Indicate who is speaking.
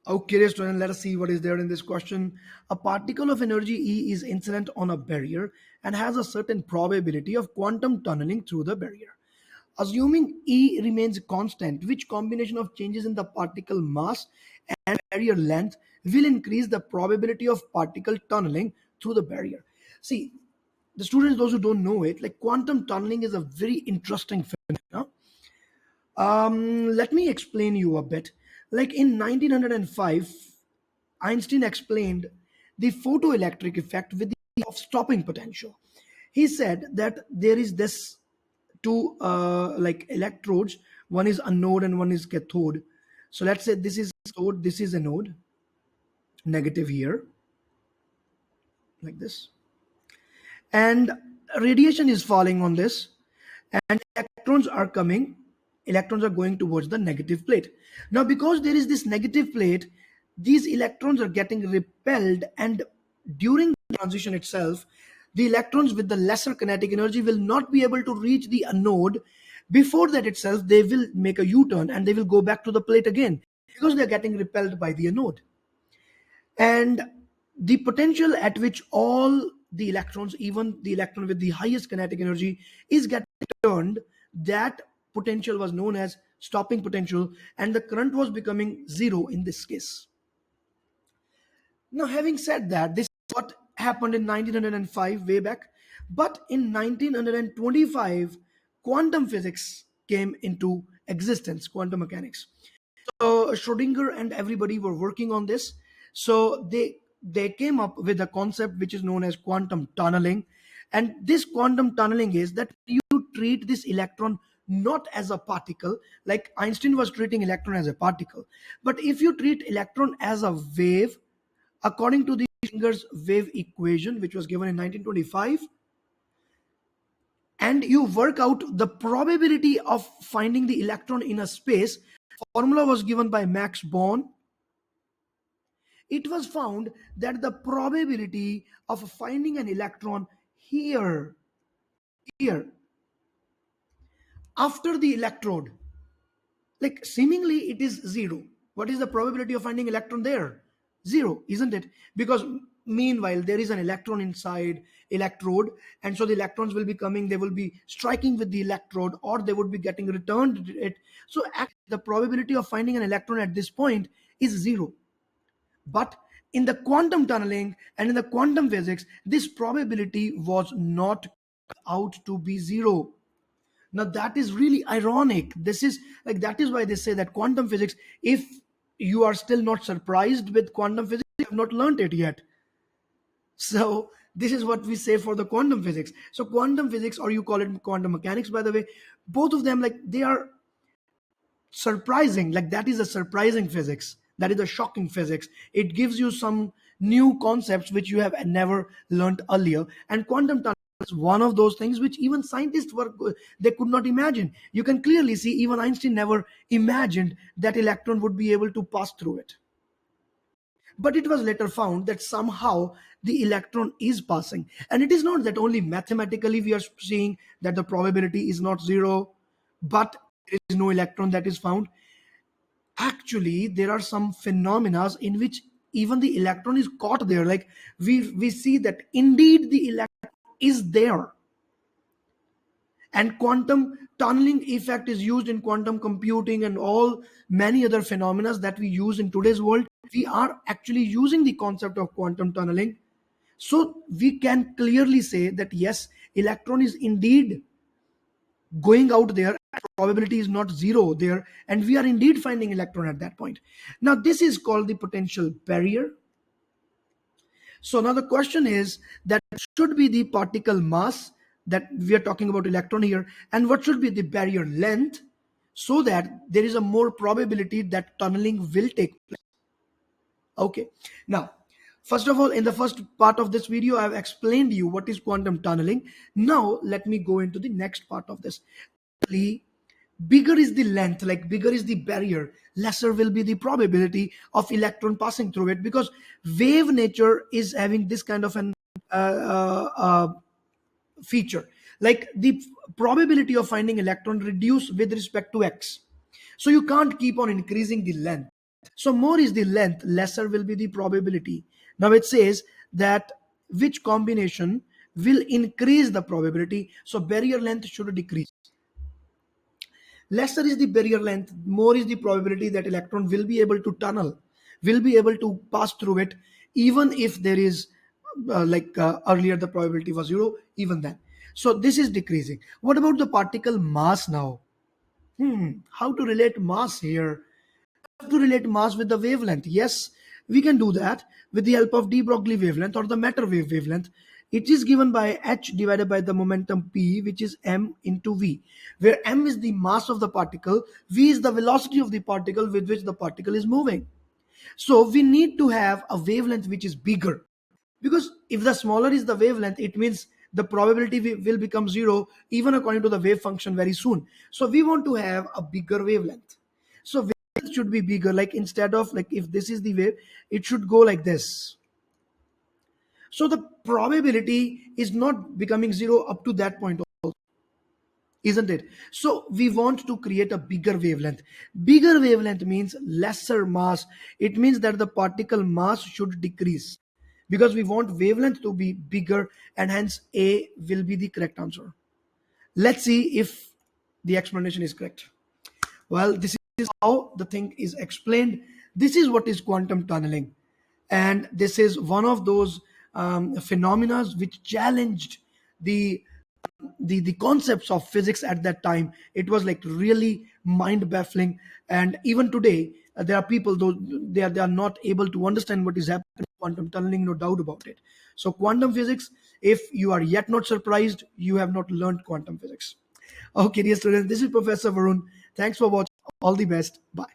Speaker 1: Okay, student, let us see what is there in this question. A particle of energy E is incident on a barrier and has a certain probability of quantum tunneling through the barrier. Assuming E remains constant, which combination of changes in the particle mass and barrier length will increase the probability of particle tunneling through the barrier? See, the students, those who don't know it, like quantum tunneling is a very interesting phenomenon. Let me explain you a bit. Like in 1905, Einstein explained the photoelectric effect with the of stopping potential. He said that there is this two like electrodes. One is anode and one is cathode. So let's say this is cathode, this is anode, negative here, like this, and radiation is falling on this, and electrons are going towards the negative plate. Now because there is this negative plate, these electrons are getting repelled, and during the transition itself, the electrons with the lesser kinetic energy will not be able to reach the anode. Before that itself, they will make a u-turn and they will go back to the plate again because they're getting repelled by the anode. And the potential at which all the electrons, even the electron with the highest kinetic energy, is getting turned, that potential was known as stopping potential, and the current was becoming zero in this case. Now, having said that, this is what happened in 1905, way back. But in 1925, quantum physics came into existence, quantum mechanics. So Schrodinger and everybody were working on this. So they came up with a concept which is known as quantum tunneling. And this quantum tunneling is that you treat this electron not as a particle, like Einstein was treating electron as a particle. But if you treat electron as a wave, according to the Schrodinger's wave equation, which was given in 1925, and you work out the probability of finding the electron in a space, formula was given by Max Born. It was found that the probability of finding an electron here after the electrode, like seemingly it is zero. What is the probability of finding electron there? Zero, isn't it? Because meanwhile there is an electron inside electrode, and so the electrons will be coming, they will be striking with the electrode, or they would be getting returned it. So actually the probability of finding an electron at this point is zero. But in the quantum tunneling and in the quantum physics, this probability was not out to be zero. Now that is really ironic. This is like, that is why they say that quantum physics, if you are still not surprised with quantum physics, you have not learned it yet. So this is what we say for the quantum physics. So quantum physics, or you call it quantum mechanics, by the way, both of them, like, they are surprising. Like, that is a surprising physics, that is a shocking physics. It gives you some new concepts which you have never learned earlier. And quantum tunnel is one of those things which even scientists were, they could not imagine. You can clearly see even Einstein never imagined that electron would be able to pass through it. But it was later found that somehow the electron is passing. And it is not that only mathematically we are seeing that the probability is not zero, but there is no electron that is found. Actually, there are some phenomena in which even the electron is caught there. Like, we see that indeed the electron is there. And quantum tunneling effect is used in quantum computing and all many other phenomena that we use in today's world. We are actually using the concept of quantum tunneling. So we can clearly say that yes, electron is indeed going out there, probability is not zero there, and we are indeed finding electron at that point. Now this is called the potential barrier. So now the question is that should be the particle mass, that we are talking about electron here, and what should be the barrier length, so that there is a more probability that tunneling will take place. Okay, now first of all, in the first part of this video, I have explained you what is quantum tunneling. Now let me go into the next part of this. Bigger is the length, like bigger is the barrier, lesser will be the probability of electron passing through it, because wave nature is having this kind of an feature, like the probability of finding electron reduce with respect to x. So you can't keep on increasing the length. So more is the length, lesser will be the probability. Now it says that which combination will increase the probability. So barrier length should decrease. Lesser is the barrier length, more is the probability that electron will be able to tunnel, will be able to pass through it, even if there is earlier the probability was zero, even then. So this is decreasing. What about the particle mass now? How to relate mass here? To relate mass with the wavelength. Yes, we can do that with the help of de Broglie wavelength or the matter wave wavelength. It is given by h divided by the momentum p, which is m into v, where m is the mass of the particle, v is the velocity of the particle with which the particle is moving. So we need to have a wavelength which is bigger, because if the smaller is the wavelength, it means the probability will become zero even according to the wave function very soon. So we want to have a bigger wavelength. So wavelength should be bigger, like instead of, like, if this is the wave, it should go like this. So the probability is not becoming zero up to that point, isn't it? So we want to create a bigger wavelength. Bigger wavelength means lesser mass. It means that the particle mass should decrease, because we want wavelength to be bigger, and hence A will be the correct answer. Let's see if the explanation is correct. Well, this is how the thing is explained. This is what is quantum tunneling, and this is one of those phenomena which challenged the the concepts of physics at that time. It was like really mind baffling, and even today there are people, though they are not able to understand what is happening in quantum tunneling, no doubt about it. So quantum physics, if you are yet not surprised, you have not learned quantum physics. Okay, dear students, this is Professor Varun. Thanks for watching. All the best. Bye.